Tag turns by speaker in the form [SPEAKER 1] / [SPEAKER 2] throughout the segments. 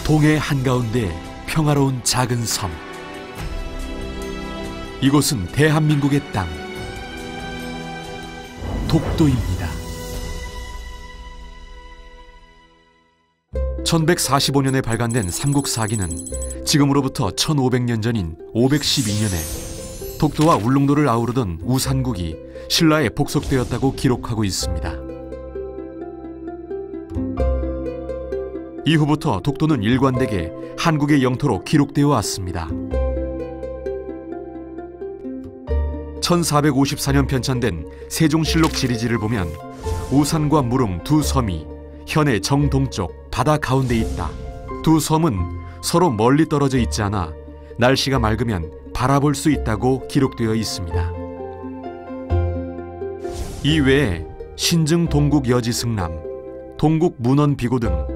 [SPEAKER 1] 동해 한가운데 평화로운 작은 섬. 이곳은 대한민국의 땅, 독도입니다. 1145년에 발간된 삼국사기는 지금으로부터 1500년 전인 512년에 독도와 울릉도를 아우르던 우산국이 신라에 복속되었다고 기록하고 있습니다. 이후부터 독도는 일관되게 한국의 영토로 기록되어 왔습니다. 1454년 편찬된 세종실록 지리지를 보면 우산과 무릉 두 섬이 현해 정동쪽 바다 가운데 있다. 두 섬은 서로 멀리 떨어져 있지 않아 날씨가 맑으면 바라볼 수 있다고 기록되어 있습니다. 이외에 신증 동국 여지승남, 동국 문헌 비고 등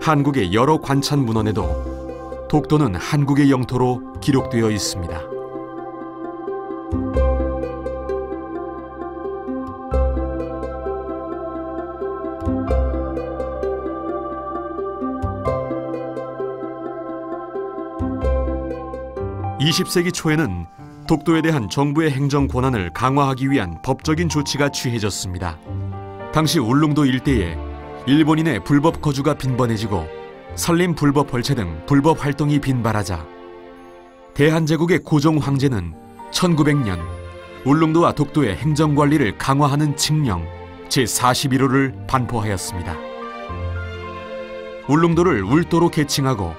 [SPEAKER 1] 한국의 여러 관찬 문헌에도 독도는 한국의 영토로 기록되어 있습니다. (20세기) 초에는 독도에 대한 정부의 행정 권한을 강화하기 위한 법적인 조치가 취해졌습니다. 당시 울릉도 일대에 일본인의 불법 거주가 빈번해지고 산림 불법 벌채 등 불법 활동이 빈발하자 대한제국의 고종 황제는 1900년 울릉도와 독도의 행정관리를 강화하는 칙령 제41호를 반포하였습니다. 울릉도를 울도로 개칭하고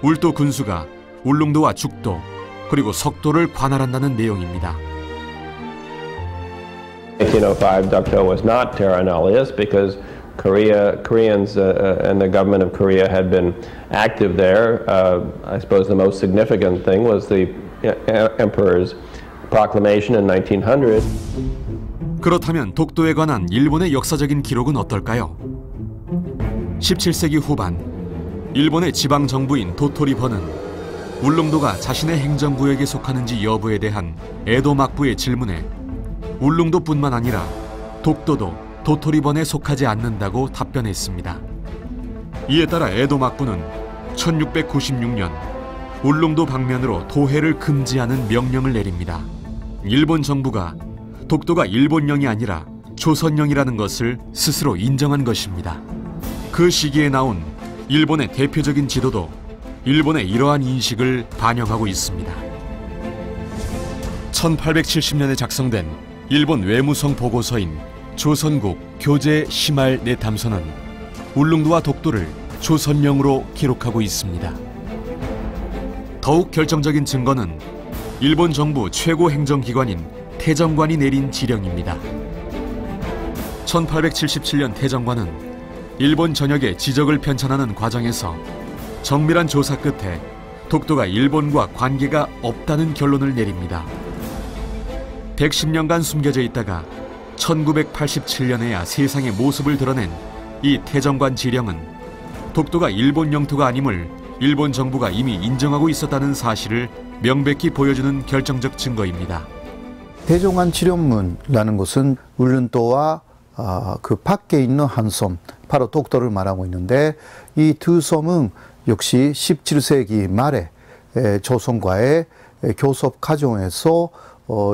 [SPEAKER 1] 울도 군수가 울릉도와 죽도 그리고 석도를 관할한다는 내용입니다.
[SPEAKER 2] 1805 Dokdo was not terra nullius because Koreans and the government of Korea had been active there. I suppose the most significant thing was the emperor's proclamation in 1900.
[SPEAKER 1] 그렇다면 독도에 관한 일본의 역사적인 기록은 어떨까요? 17세기 후반 일본의 지방 정부인 도토리번은 울릉도가 자신의 행정구역에 속하는지 여부에 대한 에도 막부의 질문에 울릉도뿐만 아니라 독도도 도토리번에 속하지 않는다고 답변했습니다. 이에 따라 에도 막부는 1696년 울릉도 방면으로 도해를 금지하는 명령을 내립니다. 일본 정부가 독도가 일본령이 아니라 조선령이라는 것을 스스로 인정한 것입니다. 그 시기에 나온 일본의 대표적인 지도도 일본의 이러한 인식을 반영하고 있습니다. 1870년에 작성된 일본 외무성 보고서인 조선국 교제 시말 내담서는 울릉도와 독도를 조선령으로 기록하고 있습니다. 더욱 결정적인 증거는 일본 정부 최고 행정기관인 태정관이 내린 지령입니다. 1877년 태정관은 일본 전역에 지적을 편찬하는 과정에서 정밀한 조사 끝에 독도가 일본과 관계가 없다는 결론을 내립니다. 110년간 숨겨져 있다가 1987년에야 세상의 모습을 드러낸 이 태정관 지령은 독도가 일본 영토가 아님을 일본 정부가 이미 인정하고 있었다는 사실을 명백히 보여주는 결정적 증거입니다.
[SPEAKER 3] 태정관 지령문이라는 것은 울릉도와 그 밖에 있는 한 섬, 바로 독도를 말하고 있는데 이 두 섬은 역시 17세기 말에 조선과의 교섭 과정에서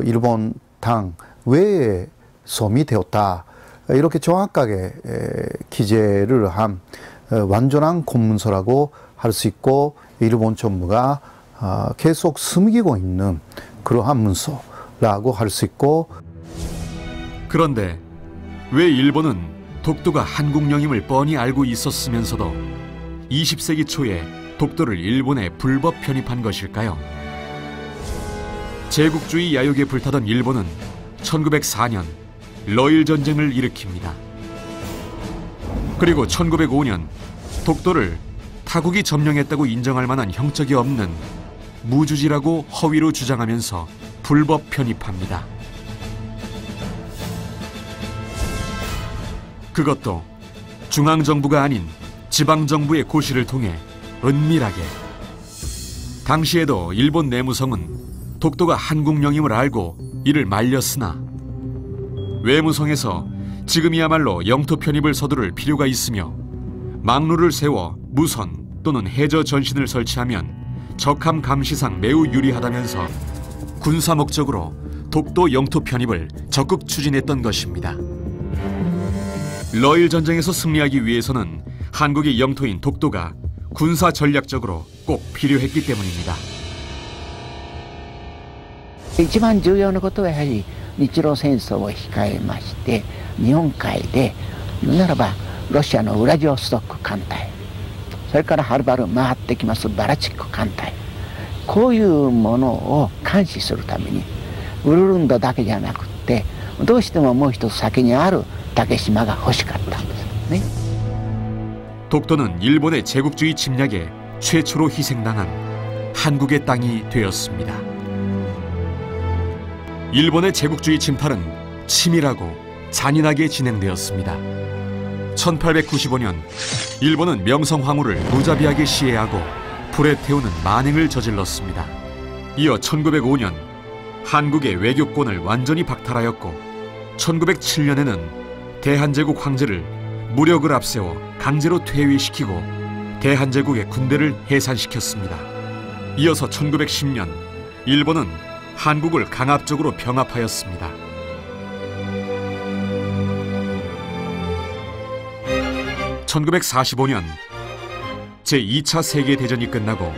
[SPEAKER 3] 일본 당 외의 섬이 되었다. 이렇게 정확하게 기재를 한 완전한 공문서라고 할 수 있고 일본 정부가 계속 숨기고 있는 그러한 문서라고 할 수 있고.
[SPEAKER 1] 그런데 왜 일본은 독도가 한국령임을 뻔히 알고 있었으면서도 20세기 초에 독도를 일본에 불법 편입한 것일까요? 제국주의 야욕에 불타던 일본은 1904년 러일 전쟁을 일으킵니다. 그리고 1905년 독도를 타국이 점령했다고 인정할 만한 형적이 없는 무주지라고 허위로 주장하면서 불법 편입합니다. 그것도 중앙정부가 아닌 지방정부의 고시를 통해 은밀하게. 당시에도 일본 내무성은 독도가 한국령임을 알고 이를 말렸으나 외무성에서 지금이야말로 영토 편입을 서두를 필요가 있으며 막루를 세워 무선 독도는 해저 전신을 설치하면 적함 감시상 매우 유리하다면서 군사 목적으로 독도 영토 편입을 적극 추진했던 것입니다. 러일 전쟁에서 승리하기 위해서는 한국의 영토인 독도가 군사 전략적으로 꼭 필요했기 때문입니다.
[SPEAKER 4] 一番重要なことはやはり日露戦争を控えまして日本海で言うならばロシアのウラジオストック艦隊それからはるばる回ってきますバラチック艦隊こういうものを監視するためにウルルンドだけじゃなくってどうしてももう一つ先にある竹島が欲しかったんですね。
[SPEAKER 1] 독도는 일본의 제국주의 침략에 최초로 희생당한 한국의 땅이 되었습니다. 일본의 제국주의 침탈은 치밀하고 잔인하게 진행되었습니다. 1895년 일본은 명성황후를 무자비하게 시해하고 불에 태우는 만행을 저질렀습니다. 이어 1905년 한국의 외교권을 완전히 박탈하였고 1907년에는 대한제국 황제를 무력을 앞세워 강제로 퇴위시키고 대한제국의 군대를 해산시켰습니다. 이어서 1910년 일본은 한국을 강압적으로 병합하였습니다. (1945년) 제2차 세계대전이 끝나고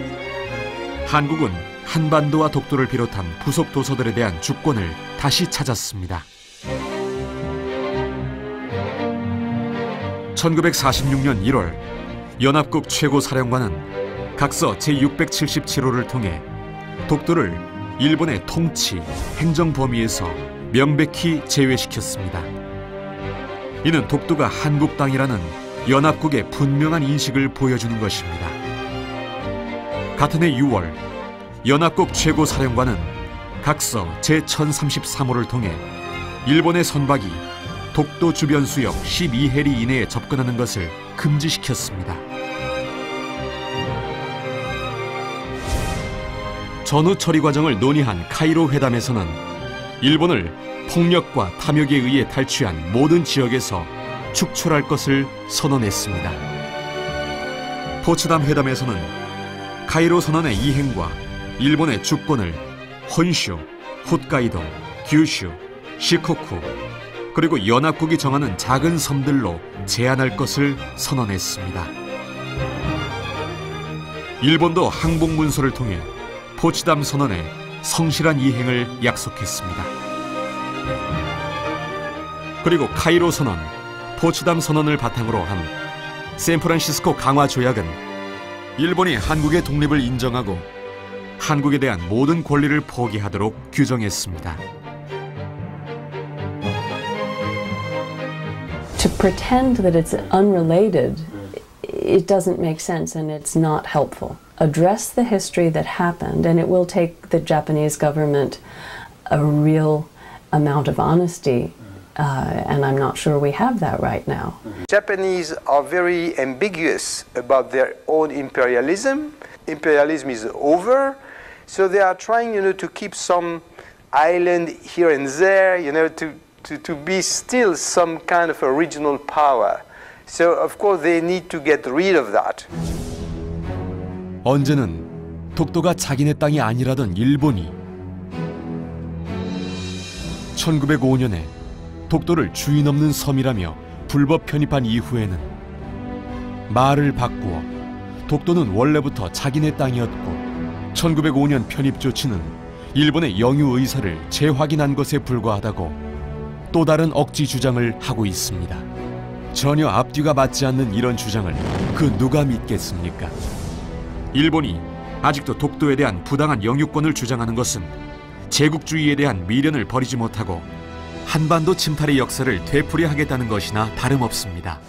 [SPEAKER 1] 한국은 한반도와 독도를 비롯한 부속 도서들에 대한 주권을 다시 찾았습니다. 1946년 1월 연합국 최고사령관은 각서 제677호를 통해 독도를 일본의 통치, 행정 범위에서 명백히 제외시켰습니다. 이는 독도가 한국 땅이라는 연합국의 분명한 인식을 보여주는 것입니다. 같은 해 6월 연합국 최고사령관은 각서 제1033호를 통해 일본의 선박이 독도 주변 수역 12해리 이내에 접근하는 것을 금지시켰습니다. 전후 처리 과정을 논의한 카이로 회담에서는 일본을 폭력과 탐욕에 의해 탈취한 모든 지역에서 축출할 것을 선언했습니다. 포츠담 회담에서는 카이로 선언의 이행과 일본의 주권을 혼슈, 홋카이도, 규슈, 시코쿠 그리고 연합국이 정하는 작은 섬들로 제한할 것을 선언했습니다. 일본도 항복문서를 통해 포츠담 선언의 성실한 이행을 약속했습니다. 그리고 카이로 선언, 포츠담 선언을 바탕으로 한 샌프란시스코 강화 조약은 일본이 한국의 독립을 인정하고 한국에 대한 모든 권리를 포기하도록 규정했습니다.
[SPEAKER 5] To pretend that it's unrelated, it doesn't make sense and it's not helpful. Address the history that happened, and it will take the Japanese government a real amount of honesty, and I'm not sure we have that right now.
[SPEAKER 6] Japanese are very ambiguous about their own imperialism. Imperialism is over, so they are trying, to keep some island here and there, to be still some kind of a regional power. So of course they need to get rid of that.
[SPEAKER 1] 언제는 독도가 자기네 땅이 아니라던 일본이 1905년에 독도를 주인 없는 섬이라며 불법 편입한 이후에는 말을 바꾸어 독도는 원래부터 자기네 땅이었고 1905년 편입 조치는 일본의 영유 의사를 재확인한 것에 불과하다고 또 다른 억지 주장을 하고 있습니다. 전혀 앞뒤가 맞지 않는 이런 주장을 그 누가 믿겠습니까? 일본이 아직도 독도에 대한 부당한 영유권을 주장하는 것은 제국주의에 대한 미련을 버리지 못하고 한반도 침탈의 역사를 되풀이하겠다는 것이나 다름없습니다.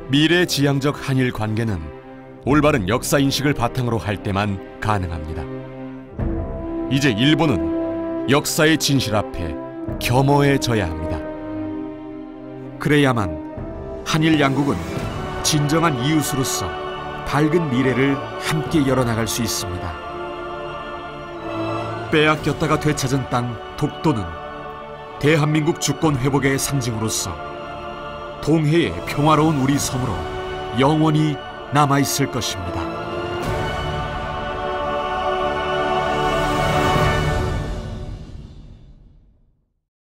[SPEAKER 1] 미래지향적 한일 관계는 올바른 역사인식을 바탕으로 할 때만 가능합니다. 이제 일본은 역사의 진실 앞에 겸허해져야 합니다. 그래야만 한일 양국은 진정한 이웃으로서 밝은 미래를 함께 열어나갈 수 있습니다. 빼앗겼다가 되찾은 땅 독도는 대한민국 주권 회복의 상징으로서 동해의 평화로운 우리 섬으로 영원히 남아 있을 것입니다.